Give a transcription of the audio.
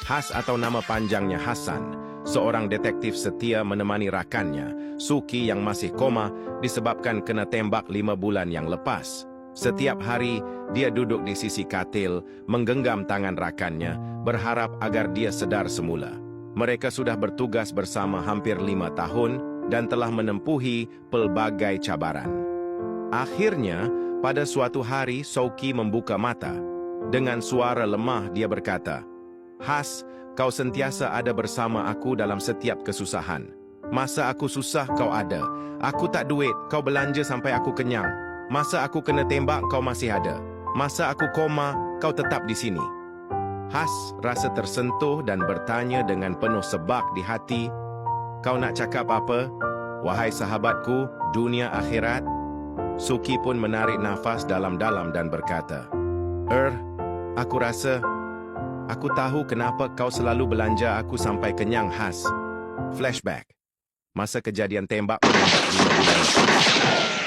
Has atau nama panjangnya Hasan, seorang detektif setia menemani rakannya, Suki yang masih koma disebabkan kena tembak 5 bulan yang lepas. Setiap hari, dia duduk di sisi katil, menggenggam tangan rakannya, berharap agar dia sedar semula. Mereka sudah bertugas bersama hampir 5 tahun dan telah menempuhi pelbagai cabaran. Akhirnya, pada suatu hari, Suki membuka mata. Dengan suara lemah, dia berkata, "Has, kau sentiasa ada bersama aku dalam setiap kesusahan. Masa aku susah, kau ada. Aku tak duit, kau belanja sampai aku kenyang. Masa aku kena tembak, kau masih ada. Masa aku koma, kau tetap di sini." Has rasa tersentuh dan bertanya dengan penuh sebab di hati, "Kau nak cakap apa? Wahai sahabatku, dunia akhirat?" Suki pun menarik nafas dalam-dalam dan berkata, Aku rasa, aku tahu kenapa kau selalu belanja aku sampai kenyang, Has." Flashback. Masa kejadian tembak menembak 5 bulan.